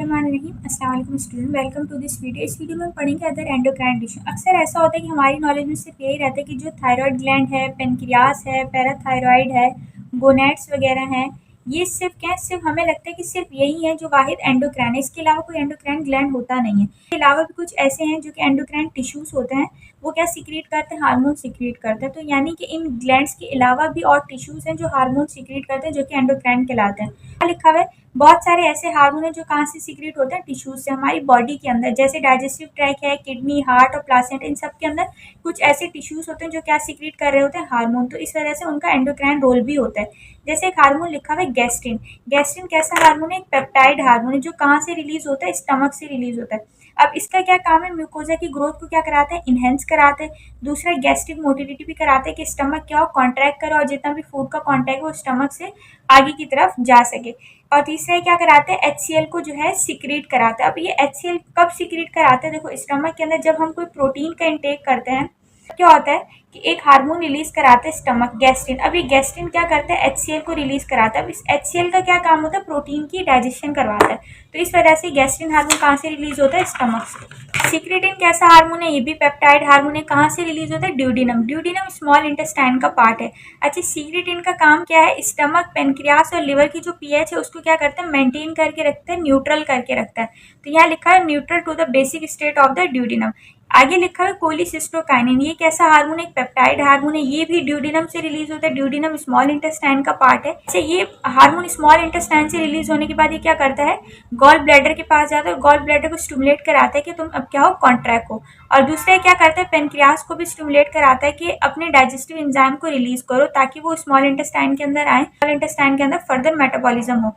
बिस्मिल्लाहिर्रहमानिर्रहीम। अस्सलाम वालेकुम student, welcome to this video. इस वीडियो में हम पढ़ेंगे अदर एंडोक्राइन टिश्यू। अक्सर ऐसा होता है कि हमारी नॉलेज में सिर्फ यही रहता है कि जो थायराइड ग्लैंड है, पेनक्रियास है, पैराथायराइड है, गोनेड्स वगैरह हैं, ये सिर्फ क्या है, सिर्फ हमें लगता है कि सिर्फ यही है जो वाहिद एंडोक्राइन है। इसके अलावा कोई एंडोक्राइन ग्लैंड होता नहीं है। इसके अलावा भी कुछ ऐसे हैं जो कि एंडोक्राइन टिश्यूज होते हैं, वो क्या सीक्रेट करते हैं, हार्मोन सीक्रेट करते हैं। तो यानी कि इन ग्लैंड्स के अलावा भी और टिश्यूज हैं जो हार्मोन सीक्रेट करते हैं, जो कि एंडोक्राइन कहलाते हैं। लिखा हुआ है बहुत सारे ऐसे हार्मोन हैं जो कहाँ से सीक्रेट होते हैं, टिश्यूज से, हमारी बॉडी के अंदर। जैसे डाइजेस्टिव ट्रैक है, किडनी, हार्ट और प्लासेंटा, इन सब के अंदर कुछ ऐसे टिश्यूज होते हैं जो क्या सीक्रेट कर रहे होते हैं, हार्मोन। तो इस वजह से उनका एंडोक्राइन रोल भी होता है। जैसे एक हार्मोन लिखा हुआ है गैस्ट्रिन। गैस्ट्रिन कैसा हार्मोन है? एक पेप्टाइड हार्मोन है जो कहाँ से रिलीज होता है, स्टमक से रिलीज होता है। अब इसका क्या काम है? म्यूकोजा की ग्रोथ को क्या कराता है, इनहेंस कराते हैं। दूसरा गैस्ट्रिक मोटिलिटी भी कराते हैं कि स्टमक क्या हो, कॉन्ट्रैक्ट करे और जितना भी फूड का कॉन्टैक्ट हो स्टमक से आगे की तरफ जा सके। और तीसरा क्या कराते हैं, HCl को जो है सीक्रेट कराते हैं। अब ये HCl कब सीक्रेट कराते हैं? देखो, स्टमक के अंदर जब हम कोई प्रोटीन का इंटेक करते हैं, क्या होता है कि एक हार्मोन रिलीज कराते हैं स्टमक, गैस्ट्रिन। अब ये गैस्ट्रिन क्या करता है, HCl को रिलीज कराता है। अब इस HCl का क्या काम होता है, प्रोटीन की डाइजेशन करवाता है। तो इस वजह से गैस्ट्रिन हार्मोन कहाँ से रिलीज होता है, स्टमक से। सिक्रेटिन कैसा हार्मोन है? ये भी पेप्टाइड हार्मोन है। कहाँ से रिलीज होता है, ड्यूडिनम। ड्यूडिनम स्मॉल इंटेस्टाइन का पार्ट है। अच्छा, सिक्रेटिन का काम क्या है? स्टमक, पेनक्रियास और लिवर की जो पीएच है उसको क्या करता है, मेंटेन करके रखता है, न्यूट्रल करके रखता है। तो यहाँ लिखा है neutral to the basic state of the duodenum. आगे लिखा है कोलिसिस्टोकाइनिन। ये कैसा हार्मोन है? एक पेप्टाइड हार्मोन है। ये भी ड्यूडिनम से रिलीज होता है। ड्यूडिनम स्मॉल इंटेस्टाइन का पार्ट है। अच्छा, ये हार्मोन स्मॉल इंटेस्टाइन से रिलीज होने के बाद ये क्या करता है, गॉल ब्लैडर के पास जाता है। गॉल ब्लैडर को स्टिमुलेट कराता है कि तुम अब क्या हो, कॉन्ट्रैक्ट हो। और दूसरा क्या करता है, पेनक्रियास को भी स्टिमुलेट कराता है कि अपने डाइजेस्टिव एंजाइम को रिलीज करो ताकि वो स्मॉल इंटेस्टाइन के अंदर आए, स्मॉल इंटेस्टाइन के अंदर फर्दर मेटाबॉलिज्म हो।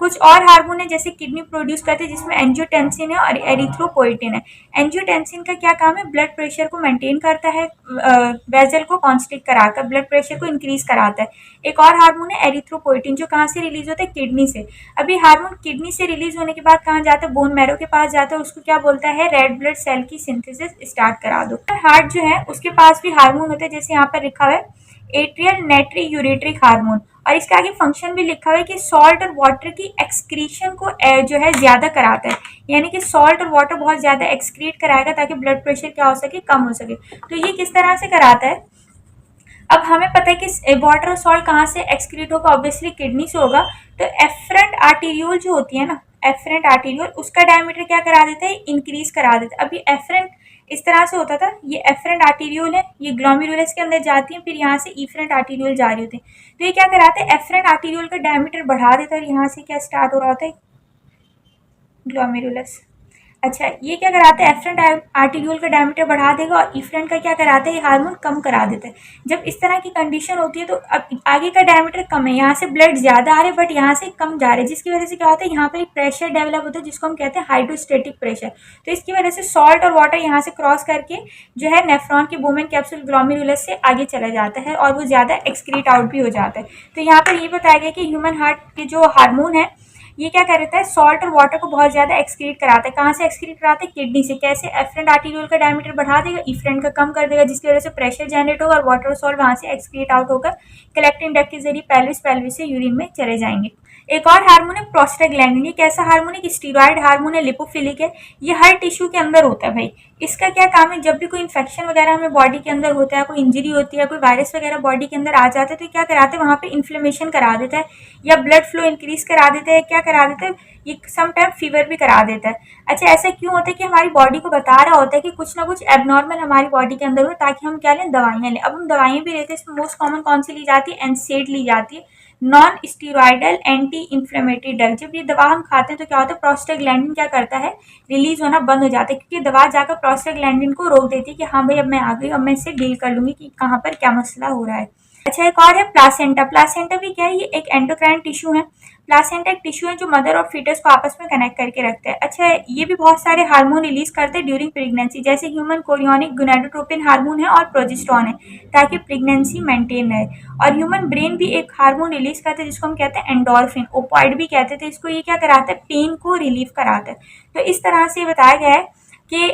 कुछ और हार्मोन है जैसे किडनी प्रोड्यूस करते हैं, जिसमें एंजियोटेंसिन है और एरिथ्रोपोइटिन है। एंजियोटेंसिन का क्या काम है, ब्लड प्रेशर को मेंटेन करता है, वेजल को कॉन्स्ट्रिक्ट कराकर ब्लड प्रेशर को इंक्रीज कराता है। एक और हार्मोन है एरिथ्रोपोइटिन, जो कहाँ से रिलीज होता है, किडनी से। अभी हार्मोन किडनी से रिलीज होने के बाद कहाँ जाता है, बोन मैरो के पास जाता है। उसको क्या बोलता है, रेड ब्लड सेल की सिंथेसिस स्टार्ट करा दो। हार्ट जो है उसके पास भी हार्मोन होता है, जैसे यहाँ पर लिखा हुआ है एट्रियल नेट्री यूरेट्रिक हार्मोन। और इसका आगे फंक्शन भी लिखा हुआ है कि सॉल्ट और वाटर की एक्सक्रीशन को जो है ज्यादा कराता है। यानी कि सॉल्ट और वाटर बहुत ज्यादा एक्सक्रीट कराएगा ताकि ब्लड प्रेशर क्या हो सके, कम हो सके। तो ये किस तरह से कराता है? अब हमें पता है कि वाटर और सॉल्ट कहाँ से एक्सक्रीट होगा, ऑब्वियसली किडनी से होगा। तो एफरेंट आर्टीरियोल जो होती है ना, एफरेंट आर्टीरियोल, उसका डायमीटर क्या करा देता है, इंक्रीज करा देता है। अभी एफरेंट इस तरह से होता था, ये एफरेंट आर्टीरियोल है, ये ग्लोमेरुलस के अंदर जाती है, फिर यहाँ से इफरेंट आर्टीरियोल जा रही होती है। तो ये क्या कराते हैं, एफरेंट आर्टीरियोल का डायमीटर बढ़ा देता है और यहाँ से क्या स्टार्ट हो रहा होता है, ग्लोमेरुलस। अच्छा, ये क्या कराते हैं, एफरेंट आर्टीरियोल का डायमीटर बढ़ा देगा और इफरेंट का क्या कराते हैं, ये हार्मोन कम करा देते हैं। जब इस तरह की कंडीशन होती है तो अब आगे का डायमीटर कम है, यहाँ से ब्लड ज्यादा आ रहे बट यहाँ से कम जा रहे हैं, जिसकी वजह से क्या होता है, यहाँ पर एक प्रेशर डेवलप होता है जिसको हम कहते हैं हाइड्रोस्टेटिक प्रेशर। तो इसकी वजह से सॉल्ट और वाटर यहाँ से क्रॉस करके जो है नेफ्रॉन की बोमेन कैप्सूल ग्लोमेरुलस से आगे चला जाता है और वो ज्यादा एक्सक्रीट आउट भी हो जाता है। तो यहाँ पर ये बताया गया कि ह्यूमन हार्ट के जो हार्मोन है ये क्या करता है, सॉल्ट और वाटर को बहुत ज्यादा एक्सक्रीट कराता है। कहाँ से एक्सक्रीट कराता है, किडनी से। कैसे, एफरेंट आर्टीरियोल का डायमीटर बढ़ा देगा, इफरेंट का कम कर देगा, जिसकी वजह से प्रेशर जनरेट होगा और वाटर और सॉल्ट वहां से एक्सक्रीट आउट होकर कलेक्टिंग डक्ट के जरिए पेल्विस, पेल्विस से यूरिन में चले जाएंगे। एक और हार्मोन है प्रोस्टाग्लैंडिन। ये कैसा हार्मोन है, कि स्टीरॉयड हार्मोन है, लिपोफिलिक है। ये हर टिश्यू के अंदर होता है भाई। इसका क्या काम है, जब भी कोई इन्फेक्शन वगैरह हमें बॉडी के अंदर होता है, कोई इंजरी होती है, कोई वायरस वगैरह बॉडी के अंदर आ जाता है, तो क्या कराते हैं, वहां पे इन्फ्लेमेशन करा देता है या ब्लड फ्लो इंक्रीज करा देता है, क्या करा देता है, ये समटाइम फीवर भी करा देता है। अच्छा, ऐसा क्यों होता है कि हमारी बॉडी को बता रहा होता है कि कुछ ना कुछ एबनॉर्मल हमारी बॉडी के अंदर हो, ताकि हम क्या लें, दवाइयाँ लें। अब हम दवाइयाँ भी लेते हैं, इसमें मोस्ट कॉमन कौन सी ली जाती है, एनसेड ली जाती है, non steroidal anti inflammatory drug. जब ये दवा हम खाते हैं तो क्या होता है, प्रोस्टाग्लैंडिन क्या करता है, रिलीज होना बंद हो जाता है, क्योंकि दवा जाकर प्रोस्टाग्लैंडिन को रोक देती है कि हाँ भाई अब मैं आ गई, अब मैं इससे डील कर लूंगी कि कहाँ पर क्या मसला हो रहा है। अच्छा, एक और है प्लासेंटा। प्लासेंटा भी क्या है, ये एक एंडोक्राइन टिश्यू है। प्लासेंटा एक टिश्यू है जो मदर और फीटस को आपस में कनेक्ट करके रखता है। अच्छा, ये भी बहुत सारे हार्मोन रिलीज करते हैं ड्यूरिंग प्रेगनेंसी, जैसे ह्यूमन कोरियोनिक गोनाडोट्रोपिन हार्मोन है और प्रोजेस्टेरोन है, ताकि प्रेगनेंसी मेंटेन रहे। और ह्यूमन ब्रेन भी एक हार्मोन रिलीज करते हैं जिसको हम कहते हैं एंडोर्फिन, ओपॉइड भी कहते थे इसको। ये क्या कराता है, पेन को रिलीव कराता है। तो इस तरह से बताया गया है कि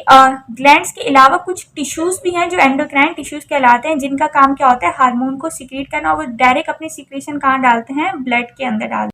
ग्लैंड्स के अलावा कुछ टिश्यूज भी हैं जो एंडोक्राइन टिश्यूज कहलाते हैं, जिनका काम क्या होता है, हार्मोन को सीक्रेट करना। और वो डायरेक्ट अपनी सीक्रेशन कहाँ डालते हैं, ब्लड के अंदर डालते हैं।